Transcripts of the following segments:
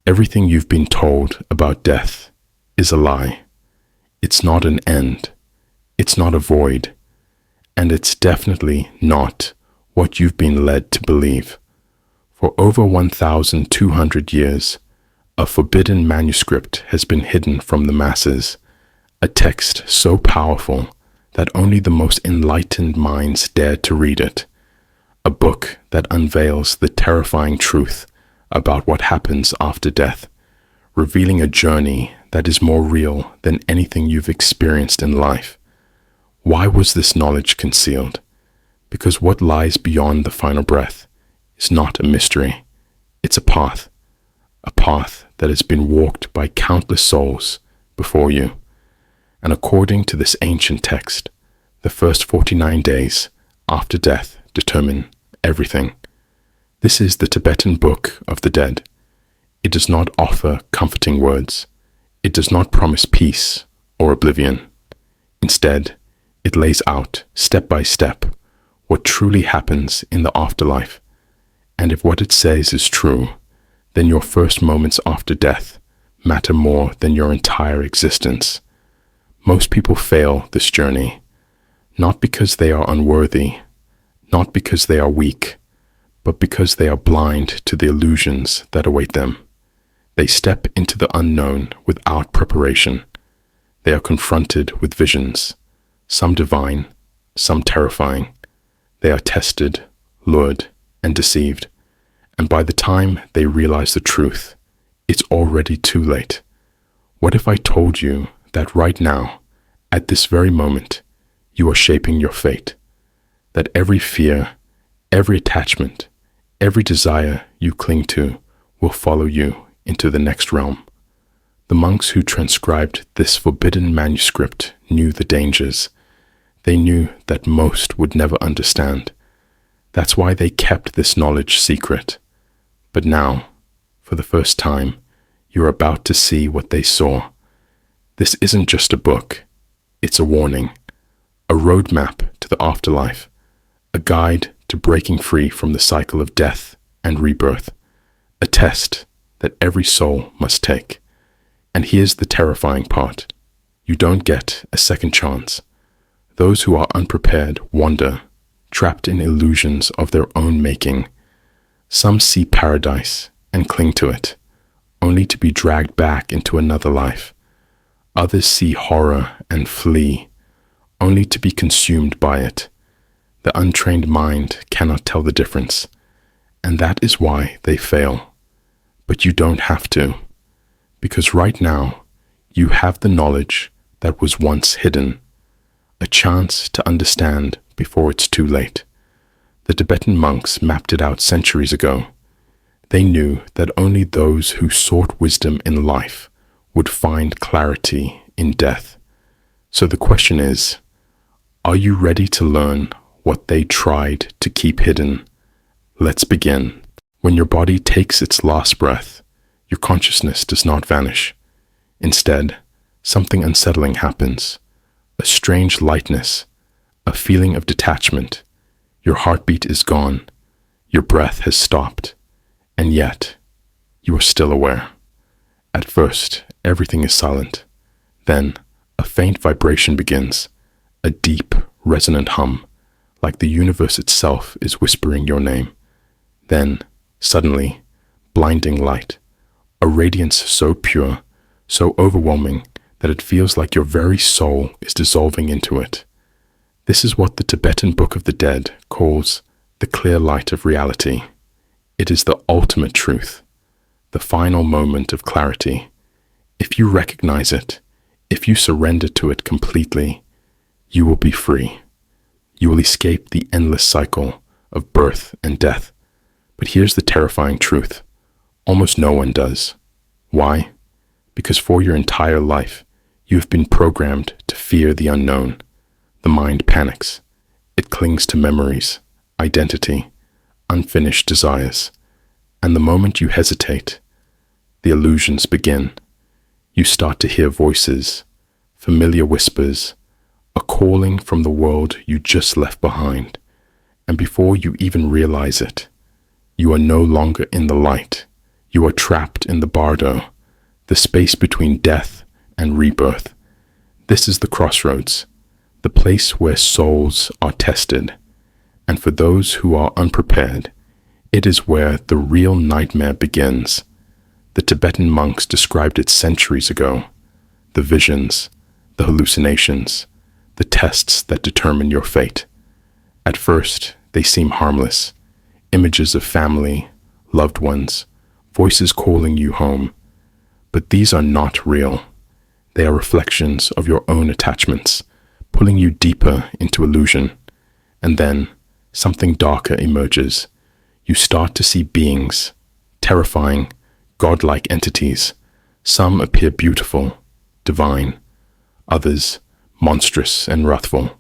Everything you've been told about death is a lie. It's not an end. It's not a void. And it's definitely not what you've been led to believe. For over 1,200 years, a forbidden manuscript has been hidden from the masses, a text so powerful that only the most enlightened minds dared to read it, a book that unveils the terrifying truth about what happens after death, revealing a journey that is more real than anything you've experienced in life. Why was this knowledge concealed? Because what lies beyond the final breath is not a mystery. It's a path that has been walked by countless souls before you. And according to this ancient text, the first 49 days after death determine everything. This is the Tibetan Book of the Dead. It does not offer comforting words. It does not promise peace or oblivion. Instead, it lays out, step by step, what truly happens in the afterlife. And if what it says is true, then your first moments after death matter more than your entire existence. Most people fail this journey, not because they are unworthy, not because they are weak, but because they are blind to the illusions that await them. They step into the unknown without preparation. They are confronted with visions, some divine, some terrifying. They are tested, lured, and deceived. And by the time they realize the truth, it's already too late. What if I told you that right now, at this very moment, you are shaping your fate? That every fear, every attachment, every desire you cling to will follow you into the next realm. The monks who transcribed this forbidden manuscript knew the dangers. They knew that most would never understand. That's why they kept this knowledge secret. But now, for the first time, you're about to see what they saw. This isn't just a book. It's a warning, a roadmap to the afterlife, a guide to breaking free from the cycle of death and rebirth, a test that every soul must take. And here's the terrifying part. You don't get a second chance. Those who are unprepared wander, trapped in illusions of their own making. Some see paradise and cling to it, only to be dragged back into another life. Others see horror and flee, only to be consumed by it. The untrained mind cannot tell the difference, and that is why they fail. But you don't have to, because right now, you have the knowledge that was once hidden, a chance to understand before it's too late. The Tibetan monks mapped it out centuries ago. They knew that only those who sought wisdom in life would find clarity in death. So the question is, are you ready to learn what they tried to keep hidden? Let's begin. When your body takes its last breath, your consciousness does not vanish. Instead, something unsettling happens. A strange lightness, a feeling of detachment. Your heartbeat is gone. Your breath has stopped. And yet, you are still aware. At first, everything is silent. Then, a faint vibration begins, a deep, resonant hum, like the universe itself is whispering your name. Then, suddenly, blinding light, a radiance so pure, so overwhelming that it feels like your very soul is dissolving into it. This is what the Tibetan Book of the Dead calls the clear light of reality. It is the ultimate truth, the final moment of clarity. If you recognize it, if you surrender to it completely, you will be free. You will escape the endless cycle of birth and death. But here's the terrifying truth. Almost no one does. Why? Because for your entire life, you have been programmed to fear the unknown. The mind panics. It clings to memories, identity, unfinished desires. And the moment you hesitate, the illusions begin. You start to hear voices, familiar whispers, a calling from the world you just left behind. And before you even realize it, you are no longer in the light. You are trapped in the bardo, the space between death and rebirth. This is the crossroads, the place where souls are tested. And for those who are unprepared, it is where the real nightmare begins. The Tibetan monks described it centuries ago. The visions, the hallucinations, the tests that determine your fate. At first, they seem harmless. Images of family, loved ones, voices calling you home. But these are not real. They are reflections of your own attachments, pulling you deeper into illusion. And then, something darker emerges. You start to see beings, terrifying, godlike entities. Some appear beautiful, divine. Others, monstrous and wrathful.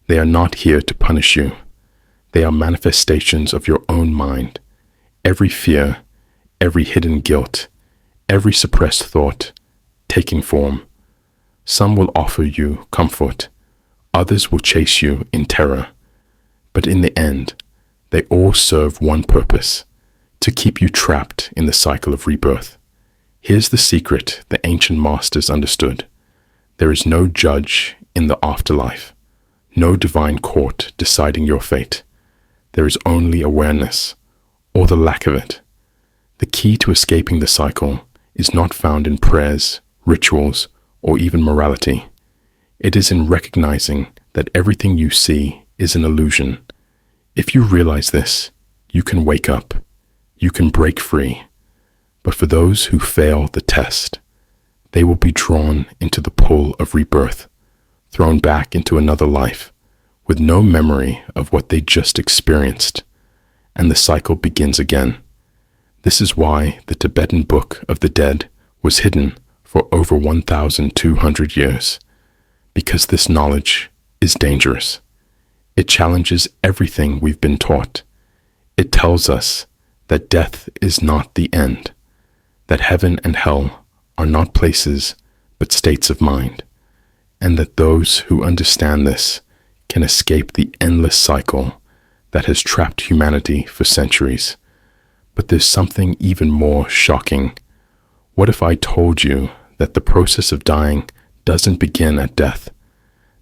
They are not here to punish you. They are manifestations of your own mind. Every fear, every hidden guilt, every suppressed thought, taking form. Some will offer you comfort. Others will chase you in terror. But in the end, they all serve one purpose, to keep you trapped in the cycle of rebirth. Here's the secret the ancient masters understood. There is no judge in the afterlife, no divine court deciding your fate. There is only awareness, or the lack of it. The key to escaping the cycle is not found in prayers, rituals, or even morality. It is in recognizing that everything you see is an illusion. If you realize this, you can wake up, you can break free. But for those who fail the test, they will be drawn into the pull of rebirth, thrown back into another life, with no memory of what they just experienced, and the cycle begins again. This is why the Tibetan Book of the Dead was hidden for over 1,200 years, because this knowledge is dangerous. It challenges everything we've been taught. It tells us that death is not the end, that heaven and hell are not places but states of mind, and that those who understand this can escape the endless cycle that has trapped humanity for centuries. But there's something even more shocking. What if I told you that the process of dying doesn't begin at death?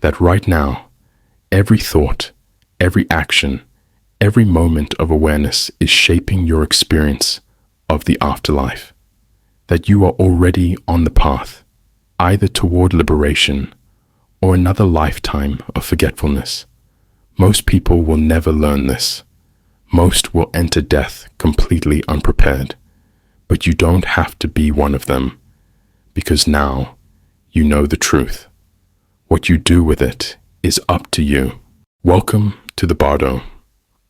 That right now, every thought, every action, every moment of awareness is shaping your experience of the afterlife. That you are already on the path, either toward liberation or another lifetime of forgetfulness. Most people will never learn this. Most will enter death completely unprepared. But you don't have to be one of them, because now you know the truth. What you do with it is up to you. Welcome to the Bardo,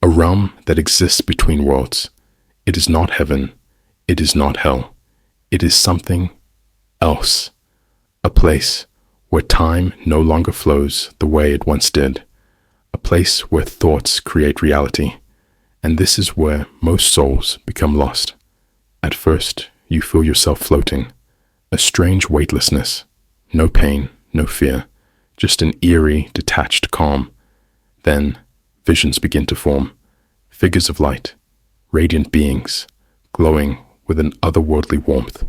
a realm that exists between worlds. It is not heaven. It is not hell. It is something else. A place where time no longer flows the way it once did. A place where thoughts create reality. And this is where most souls become lost. At first, you feel yourself floating. A strange weightlessness. No pain, no fear. Just an eerie, detached calm. Then, visions begin to form. Figures of light. Radiant beings. Glowing with an otherworldly warmth.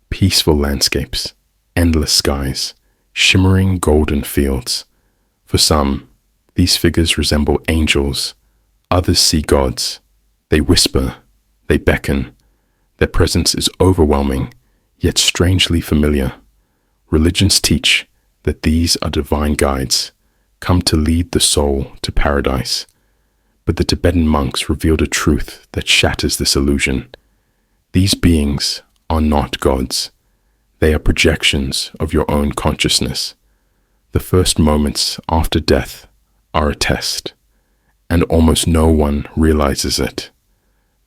Peaceful landscapes. Endless skies. Shimmering golden fields. For some, these figures resemble angels. Others see gods. They whisper. They beckon. Their presence is overwhelming, yet strangely familiar. Religions teach that these are divine guides, come to lead the soul to paradise. But the Tibetan monks revealed a truth that shatters this illusion. These beings are not gods. They are projections of your own consciousness. The first moments after death are a test, and almost no one realizes it.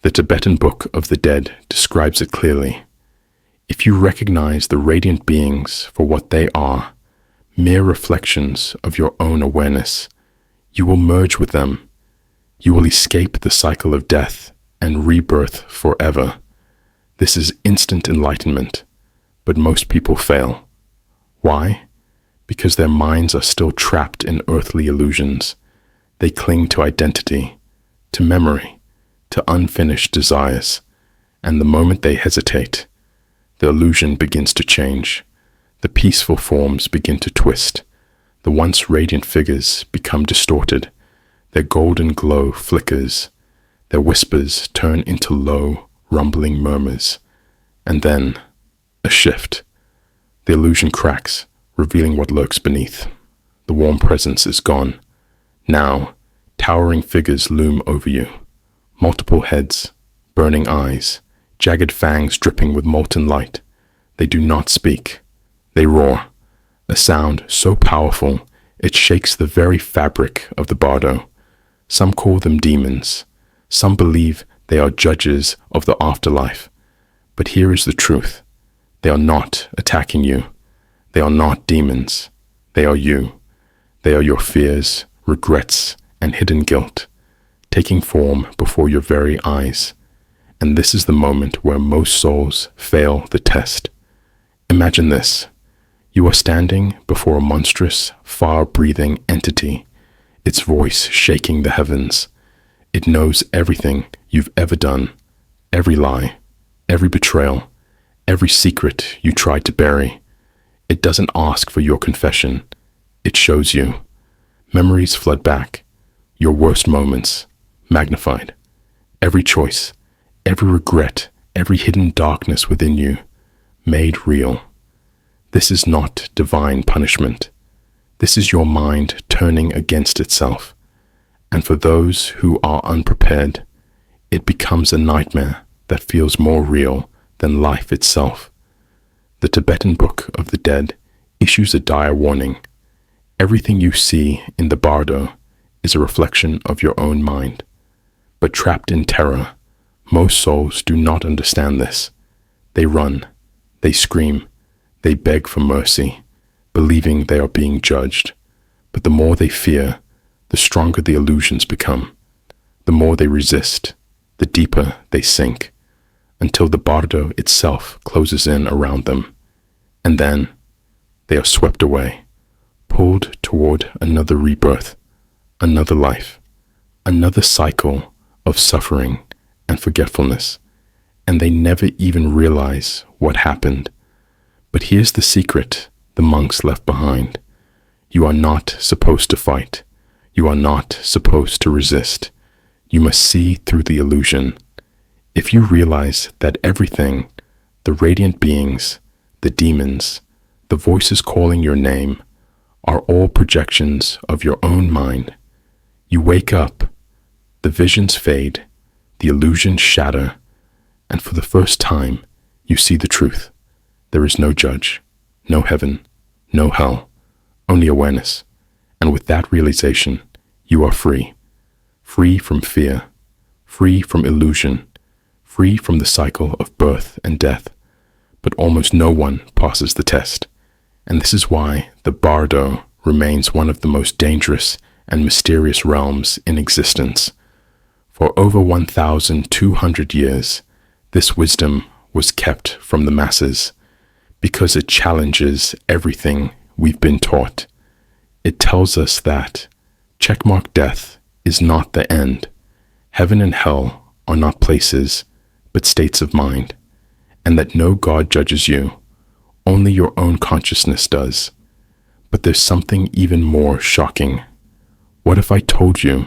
The Tibetan Book of the Dead describes it clearly. If you recognize the radiant beings for what they are, mere reflections of your own awareness, you will merge with them. You will escape the cycle of death and rebirth forever. This is instant enlightenment, but most people fail. Why? Because their minds are still trapped in earthly illusions. They cling to identity, to memory, to unfinished desires, And the moment they hesitate, the illusion begins to change. The peaceful forms begin to twist. The once radiant figures become distorted. Their golden glow flickers. Their whispers turn into low, rumbling murmurs. And then, a shift. The illusion cracks, revealing what lurks beneath. The warm presence is gone. Now, towering figures loom over you. Multiple heads, burning eyes, jagged fangs dripping with molten light. They do not speak. They roar. A sound so powerful, it shakes the very fabric of the bardo. Some call them demons. Some believe they are judges of the afterlife. But here is the truth. They are not attacking you. They are not demons. They are you. They are your fears, regrets, and hidden guilt, taking form before your very eyes. And this is the moment where most souls fail the test. Imagine this. You are standing before a monstrous, fire-breathing entity, its voice shaking the heavens. It knows everything you've ever done, every lie, every betrayal, every secret you tried to bury. It doesn't ask for your confession. It shows you. Memories flood back, your worst moments, magnified. Every choice, every regret, every hidden darkness within you, made real. This is not divine punishment. This is your mind turning against itself. And for those who are unprepared, it becomes a nightmare that feels more real than life itself. The Tibetan Book of the Dead issues a dire warning. Everything you see in the bardo is a reflection of your own mind. But trapped in terror, most souls do not understand this. They run, they scream, they beg for mercy, believing they are being judged. But the more they fear, the stronger the illusions become. The more they resist, the deeper they sink, until the bardo itself closes in around them. And then they are swept away, pulled toward another rebirth, another life, another cycle of suffering and forgetfulness, and they never even realize what happened. But here's the secret the monks left behind. You are not supposed to fight. You are not supposed to resist. You must see through the illusion. If you realize that everything, the radiant beings, the demons, the voices calling your name, are all projections of your own mind, you wake up, the visions fade, the illusions shatter, and for the first time, you see the truth. There is no judge, no heaven, no hell, only awareness. And with that realization, you are free. Free from fear, free from illusion, free from the cycle of birth and death. But almost no one passes the test. And this is why the bardo remains one of the most dangerous and mysterious realms in existence. For over 1,200 years, this wisdom was kept from the masses because it challenges everything we've been taught. It tells us that checkmark death is not the end. Heaven and hell are not places, but states of mind, and that no God judges you, only your own consciousness does. But there's something even more shocking. What if I told you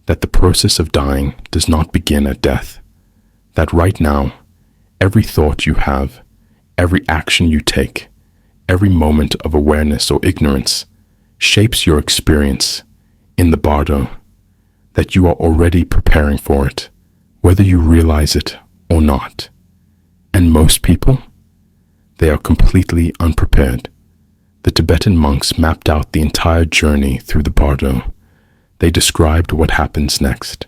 that the process of dying does not begin at death? That right now, every thought you have, every action you take, every moment of awareness or ignorance shapes your experience in the bardo, that you are already preparing for it, whether you realize it or not. And most people, they are completely unprepared. The Tibetan monks mapped out the entire journey through the bardo. They described what happens next,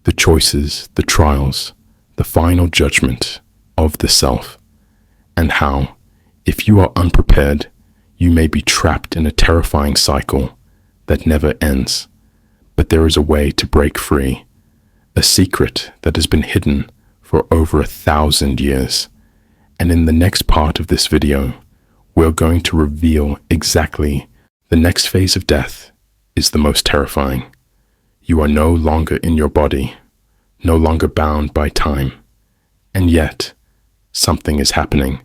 the choices, the trials, the final judgment of the self, and how, if you are unprepared, you may be trapped in a terrifying cycle that never ends. But there is a way to break free, a secret that has been hidden for over 1,000 years. And in the next part of this video, we're going to reveal exactly the next phase of death is the most terrifying. You are no longer in your body, no longer bound by time, And yet, something is happening.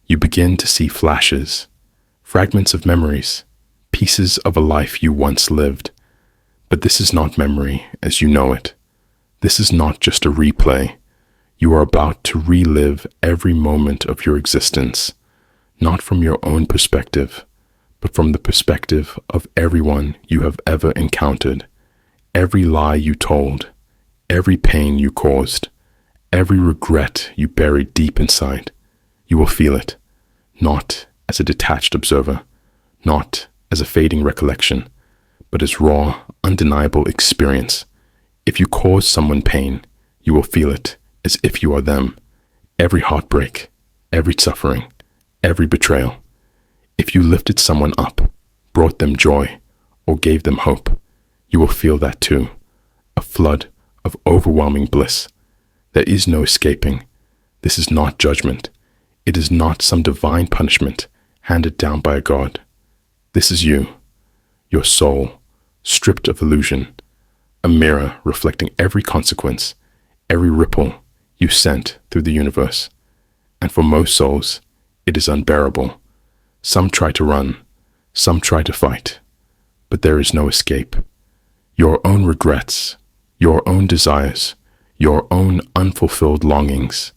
You begin to see flashes, fragments of memories, pieces of a life you once lived. But this is not memory as you know it. This is not just a replay. You are about to relive every moment of your existence, not from your own perspective, but from the perspective of everyone you have ever encountered. Every lie you told, every pain you caused, every regret you buried deep inside. You will feel it, not as a detached observer, not as a fading recollection, but as raw, undeniable experience. If you cause someone pain, you will feel it as if you are them. Every heartbreak, every suffering, every betrayal. If you lifted someone up, brought them joy, or gave them hope, you will feel that too. A flood of overwhelming bliss. There is no escaping. This is not judgment. It is not some divine punishment handed down by a god. This is you, your soul, stripped of illusion, a mirror reflecting every consequence, every ripple you sent through the universe. And for most souls, it is unbearable. Some try to run, some try to fight, but there is no escape. Your own regrets, your own desires, your own unfulfilled longings,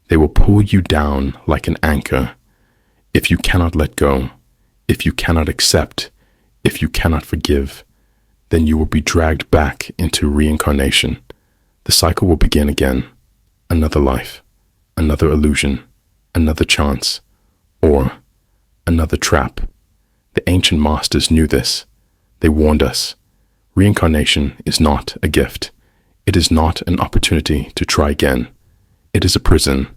they will pull you down like an anchor. If you cannot let go, if you cannot accept, if you cannot forgive, then you will be dragged back into reincarnation. The cycle will begin again. Another life, another illusion, another chance, or another trap. The ancient masters knew this. They warned us. Reincarnation is not a gift. It is not an opportunity to try again. It is a prison,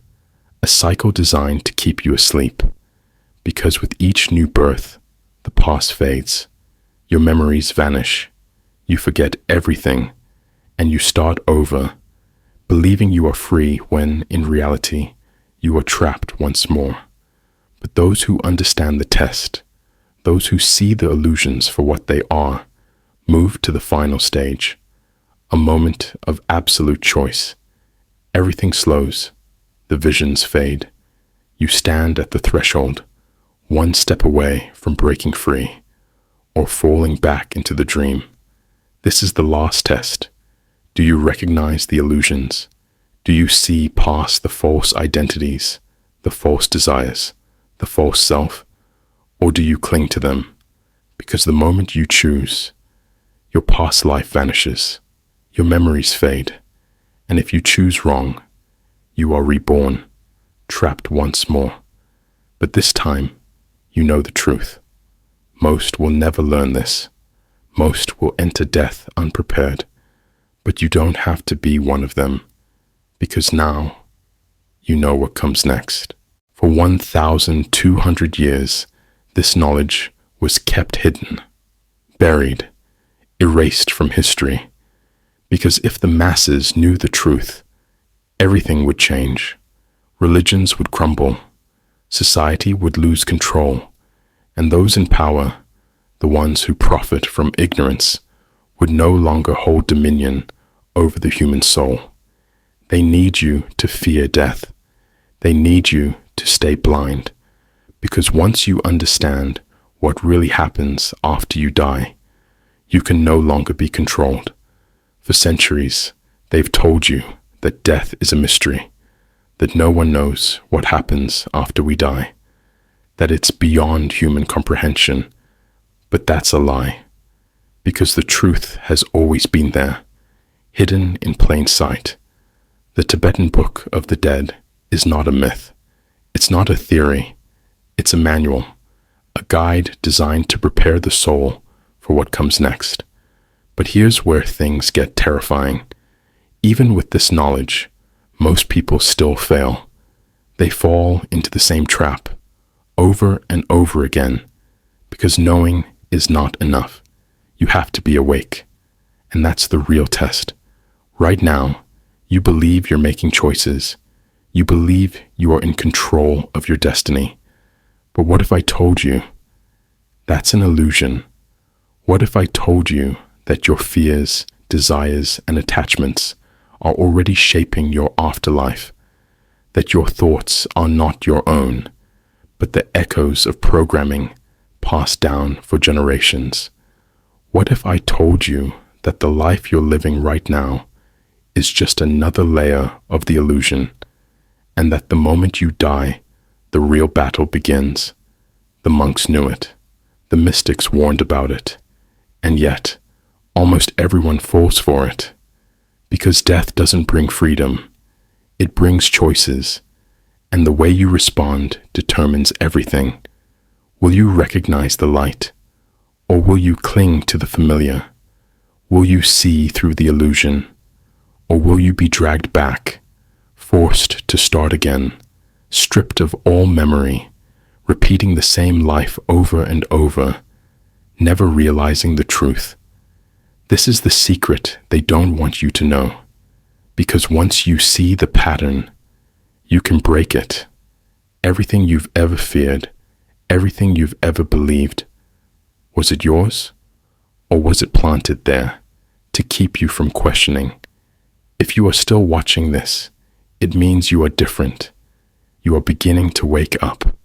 a cycle designed to keep you asleep. Because with each new birth, the past fades. Your memories vanish. You forget everything, and you start over, believing you are free when, in reality, you are trapped once more. But those who understand the test, those who see the illusions for what they are, move to the final stage, a moment of absolute choice. Everything slows, the visions fade. You stand at the threshold, one step away from breaking free, or falling back into the dream. This is the last test. Do you recognize the illusions? Do you see past the false identities, the false desires, the false self? Or do you cling to them? Because the moment you choose, your past life vanishes, your memories fade, and if you choose wrong, you are reborn, trapped once more. But this time, you know the truth. Most will never learn this. Most will enter death unprepared. But you don't have to be one of them, because now you know what comes next. For 1,200 years, this knowledge was kept hidden, buried, erased from history. Because if the masses knew the truth, everything would change. Religions would crumble, society would lose control, and those in power, the ones who profit from ignorance, would no longer hold dominion over the human soul. They need you to fear death. They need you to stay blind, because once you understand what really happens after you die, you can no longer be controlled. For centuries, they've told you that death is a mystery, that no one knows what happens after we die, that it's beyond human comprehension. But that's a lie, because the truth has always been there, hidden in plain sight. The Tibetan Book of the Dead is not a myth. It's not a theory. It's a manual, a guide designed to prepare the soul for what comes next. But here's where things get terrifying. Even with this knowledge, most people still fail. They fall into the same trap, over and over again, because knowing is not enough. You have to be awake. And that's the real test. Right now, you believe you're making choices. You believe you are in control of your destiny. But what if I told you that's an illusion? What if I told you that your fears, desires, and attachments are already shaping your afterlife? that your thoughts are not your own, but the echoes of programming passed down for generations? What if I told you that the life you're living right now is just another layer of the illusion, and that the moment you die, the real battle begins? The monks knew it. The mystics warned about it. And yet, almost everyone falls for it. Because death doesn't bring freedom. It brings choices. And the way you respond determines everything. Will you recognize the light? Or will you cling to the familiar? Will you see through the illusion? Or will you be dragged back, forced to start again, stripped of all memory, repeating the same life over and over, never realizing the truth? This is the secret they don't want you to know, because once you see the pattern, you can break it. Everything you've ever feared, everything you've ever believed, was it yours? Or was it planted there to keep you from questioning? If you are still watching this, it means you are different. You are beginning to wake up.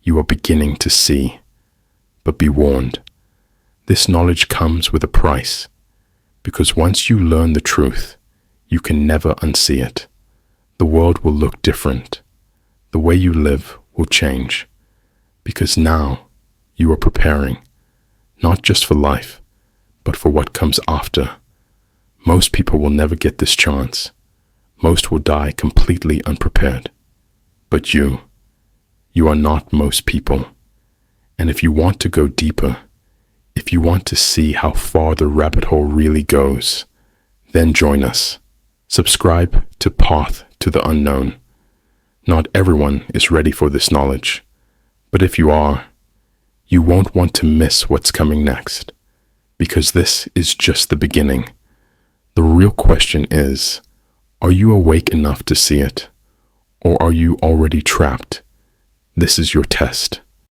You are beginning to see. But be warned, this knowledge comes with a price, because once you learn the truth, you can never unsee it. The world will look different. The way you live will change, because now you are preparing, not just for life, but for what comes after. Most people will never get this chance. Most will die completely unprepared. But you are not most people. And if you want to go deeper, if you want to see how far the rabbit hole really goes, then join us. Subscribe to Path to the Unknown. Not everyone is ready for this knowledge, but if you are, you won't want to miss what's coming next, because this is just the beginning. The real question is, are you awake enough to see it, or are you already trapped? This is your test.